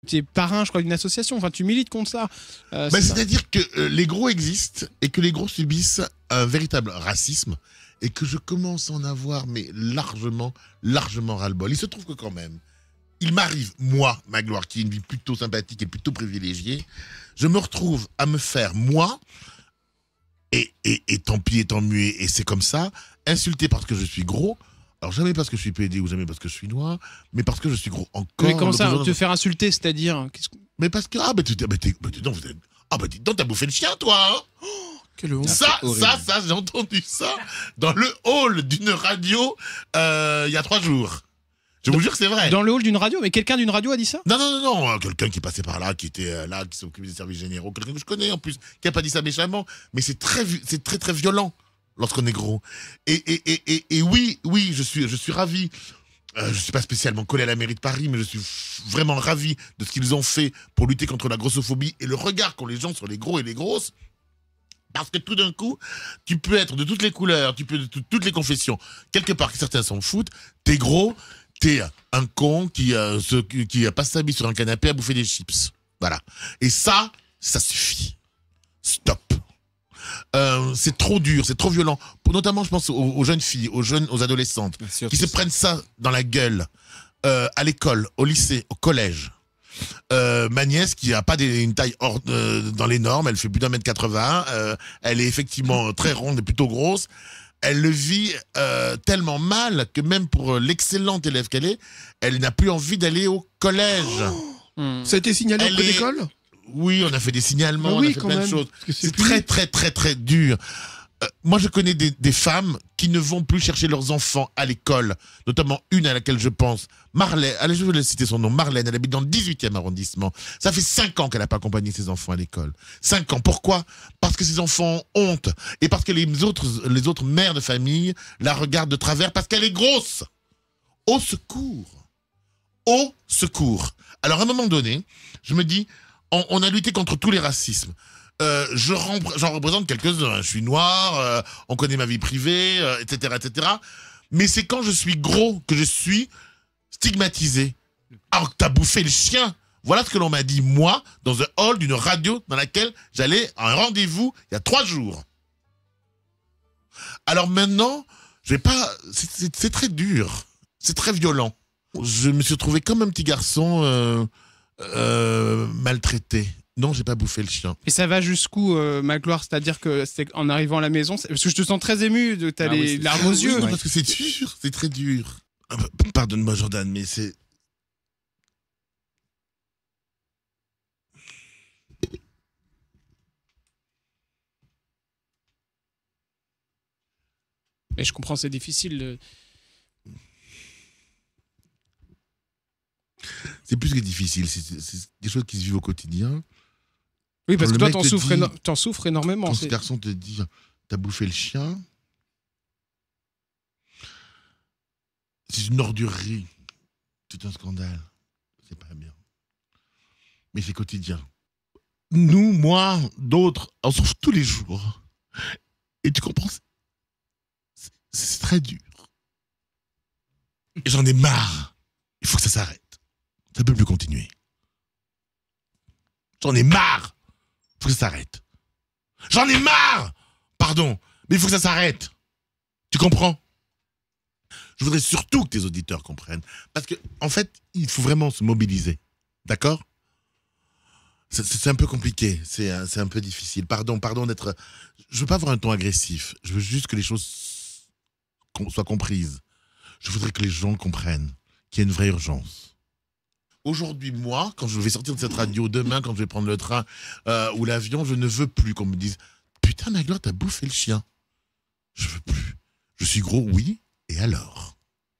tu es parrain, je crois, d'une association. Enfin, tu milites contre ça. C'est-à-dire que les gros existent et que les gros subissent un véritable racisme et que je commence à en avoir, mais largement ras-le-bol. Il se trouve que quand même, il m'arrive, moi, Magloire, qui est une vie plutôt sympathique et plutôt privilégiée, je me retrouve à me faire, moi, et tant pis et tant mieux, et c'est comme ça, insulté parce que je suis gros. Alors jamais parce que je suis PD ou jamais parce que je suis noir, mais parce que je suis gros encore. Mais comment ça, te faire insulter, c'est-à-dire Mais parce que, dis donc, t'as bouffé le chien, toi, hein. Quelle honte. Ça, j'ai entendu ça dans le hall d'une radio il y a 3 jours. Je vous jure que c'est vrai. Dans le hall d'une radio? Mais quelqu'un d'une radio a dit ça? Non. Quelqu'un qui passait par là, qui était là, qui s'occupait des services généraux, quelqu'un que je connais en plus, qui a pas dit ça méchamment. Mais c'est très violent lorsqu'on est gros. Et oui, je suis ravi. Je suis pas spécialement collé à la mairie de Paris, mais je suis vraiment ravi de ce qu'ils ont fait pour lutter contre la grossophobie et le regard qu'ont les gens sur les gros et les grosses. Parce que tout d'un coup, tu peux être de toutes les couleurs, tu peux être de toutes les confessions. Quelque part, certains s'en foutent. T'es gros, t'es un con qui passe sa vie sur un canapé à bouffer des chips. Voilà. Et ça suffit. Stop. C'est trop dur, c'est trop violent. Notamment, je pense aux jeunes filles, aux adolescentes, qui se prennent ça dans la gueule à l'école, au lycée, au collège. Ma nièce qui a pas une taille hors dans les normes, elle fait plus d'1m80, elle est effectivement très ronde et plutôt grosse. Elle le vit tellement mal que même pour l'excellente élève qu'elle est, elle n'a plus envie d'aller au collège. Ça a été signalé auprès d'école ? Oui, on a fait des signalements, on a fait plein de choses. C'est très dur. Moi, je connais des femmes qui ne vont plus chercher leurs enfants à l'école, notamment une à laquelle je pense, Marlène, allez, je vais citer son nom, Marlène, elle habite dans le 18e arrondissement. Ça fait 5 ans qu'elle n'a pas accompagné ses enfants à l'école. 5 ans. Pourquoi? Parce que ses enfants ont honte. Et parce que les autres mères de famille la regardent de travers parce qu'elle est grosse. Au secours. Au secours. Alors, à un moment donné, je me dis, on a lutté contre tous les racismes. J'en représente quelques-uns. Je suis noir, on connaît ma vie privée, etc., etc. Mais c'est quand je suis gros que je suis stigmatisé. Alors que t'as bouffé le chien. Voilà ce que l'on m'a dit, moi, dans un hall d'une radio dans laquelle j'allais à un rendez-vous il y a 3 jours. Alors maintenant, je vais pas. C'est très dur. C'est très violent. Je me suis retrouvé comme un petit garçon maltraité. Non, j'ai pas bouffé le chien. Et ça va jusqu'où, Magloire? C'est-à-dire que c'est en arrivant à la maison, parce que je te sens très ému, t'as les larmes aux yeux. Non, parce que c'est dur, c'est très dur. Pardonne-moi, Jordan, mais c'est... Mais je comprends, c'est difficile. C'est plus que difficile, c'est des choses qui se vivent au quotidien. Oui, parce que toi, t'en souffres énormément. Quand ce garçon te dit, t'as bouffé le chien, c'est une ordurerie. C'est un scandale. C'est pas bien. Mais c'est quotidien. Nous, moi, d'autres, on souffre tous les jours. Et tu comprends, c'est très dur. Et j'en ai marre. Il faut que ça s'arrête. Ça peut plus continuer. J'en ai marre. Il faut que ça s'arrête. J'en ai marre. Pardon, mais il faut que ça s'arrête. Tu comprends? Je voudrais surtout que tes auditeurs comprennent. Parce que, en fait, il faut vraiment se mobiliser. D'accord? C'est un peu compliqué. C'est un peu difficile. Pardon d'être... Je veux pas avoir un ton agressif. Je veux juste que les choses soient comprises. Je voudrais que les gens comprennent qu'il y a une vraie urgence. Aujourd'hui, moi, quand je vais sortir de cette radio, demain, quand je vais prendre le train ou l'avion, je ne veux plus qu'on me dise « Putain, Magloire, t'as bouffé le chien ». Je veux plus. Je suis gros, oui, et alors?